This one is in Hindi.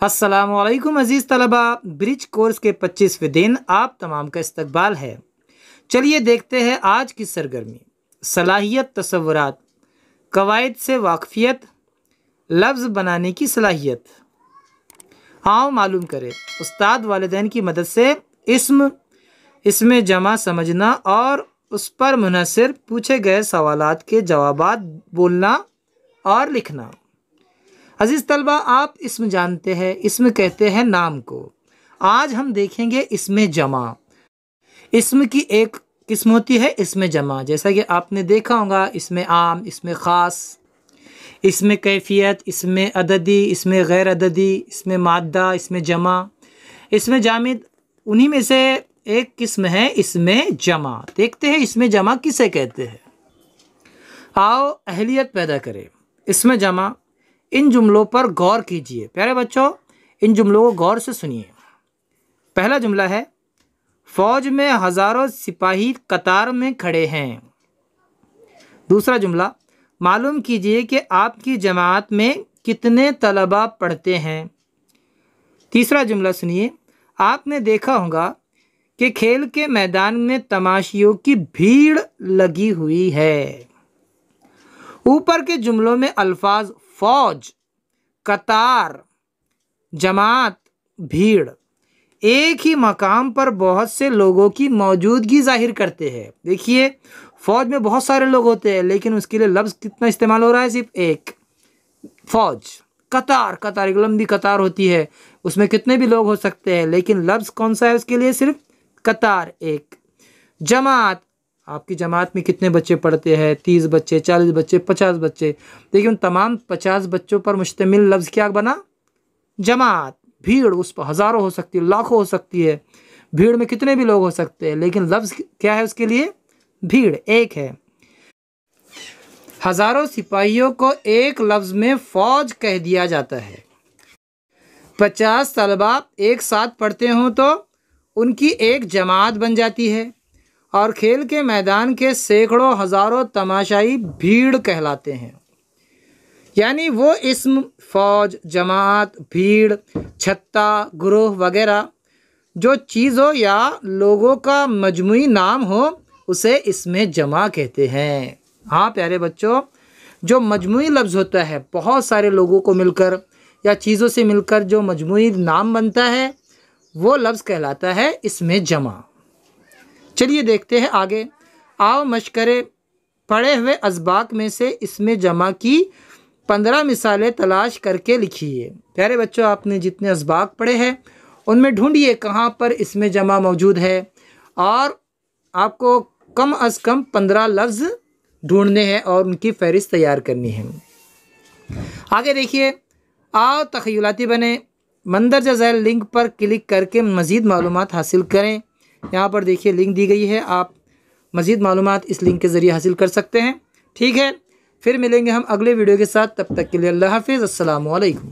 अस्सलामुअलैकुम अज़ीज़ तलबा, ब्रिज कोर्स के 25वें दिन आप तमाम का इस्तकबाल है। चलिए देखते हैं आज की सरगर्मी। सलाहियत, तसव्वुरात, कवायद से वाकफियत, लफ्ज़ बनाने की सलाहियत। आओ मालूम करें उस्ताद वालिदैन की मदद से इसमें जमा समझना और उस पर मुनहसर पूछे गए सवालात के जवाबात बोलना और लिखना। अजीज़ तलबा, आप इसम जानते हैं, इसम कहते हैं नाम को। आज हम देखेंगे इसमें जमा। इसम की एक किस्म होती है इसमें जमा, जैसा कि आपने देखा होगा इसमें आम, इसमें ख़ास, इसमें कैफियत, इसमें अददी, इसमें गैर अददी, इसमें मादा, इसमें जमा, इसमें जामिद। उन्हीं में से एक किस्म है इसमें जमा। देखते हैं इसमें जमा किसे कहते हैं। आओ अहलियत पैदा करें। इसमें जमा, इन जुमलों पर गौर कीजिए। प्यारे बच्चों, इन जुमलों को गौर से सुनिए। पहला जुमला है, फौज में हज़ारों सिपाही कतार में खड़े हैं। दूसरा जुमला, मालूम कीजिए कि आपकी जमात में कितने तलबा पढ़ते हैं। तीसरा जुमला सुनिए, आपने देखा होगा कि खेल के मैदान में तमाशियों की भीड़ लगी हुई है। ऊपर के जुमलों में अल्फाज फौज, कतार, जमात, भीड़ एक ही मकाम पर बहुत से लोगों की मौजूदगी जाहिर करते हैं। देखिए, फौज में बहुत सारे लोग होते हैं, लेकिन उसके लिए लफ्ज़ कितना इस्तेमाल हो रहा है? सिर्फ एक। फौज, कतार, कतार एक लंबी कतार होती है, उसमें कितने भी लोग हो सकते हैं, लेकिन लफ्ज़ कौन सा है उसके लिए? सिर्फ कतार एक। जमात, आपकी जमात में कितने बच्चे पढ़ते हैं? 30 बच्चे, 40 बच्चे, 50 बच्चे। देखिए, उन तमाम 50 बच्चों पर मुश्तमिल लफ्ज़ क्या बना? जमात। भीड़, उस पर हज़ारों हो सकती है, लाखों हो सकती है, भीड़ में कितने भी लोग हो सकते हैं, लेकिन लफ्ज़ क्या है उसके लिए? भीड़ एक है। हज़ारों सिपाहियों को एक लफ्ज़ में फ़ौज कह दिया जाता है। 50 तलबा एक साथ पढ़ते हों तो उनकी एक जमात बन जाती है, और खेल के मैदान के सैकड़ों हज़ारों तमाशाई भीड़ कहलाते हैं। यानी वो इस्म फ़ौज, जमात, भीड़, छत्ता, ग्रोह वगैरह जो चीज़ हो या लोगों का मजमूई नाम हो, उसे इसमें जमा कहते हैं। हाँ प्यारे बच्चों, जो मजमूई लफ्ज़ होता है, बहुत सारे लोगों को मिलकर या चीज़ों से मिलकर जो मजमूई नाम बनता है, वो लफ्ज़ कहलाता है इसमें जमा। चलिए देखते हैं आगे। आओ मशकरे, पढ़े हुए अज़बाक में से इसमें जमा की 15 मिसालें तलाश करके लिखिए। प्यारे बच्चों, आपने जितने अज़बाक पढ़े हैं उनमें ढूंढिए कहाँ पर इसमें जमा मौजूद है, और आपको कम अज़ कम 15 लफ्ज़ ढूंढने हैं और उनकी फ़हरिस्त तैयार करनी है। आगे देखिए, आओ तख़य्युलाती बने। मंदरजा झैल लिंक पर क्लिक करके मज़ीद मालूमात हासिल करें। यहाँ पर देखिए लिंक दी गई है, आप मज़ीद मालूमात इस लिंक के ज़रिए हासिल कर सकते हैं। ठीक है, फिर मिलेंगे हम अगले वीडियो के साथ। तब तक के लिए अल्लाह हाफ़िज़। अस्सलामु अलैकुम।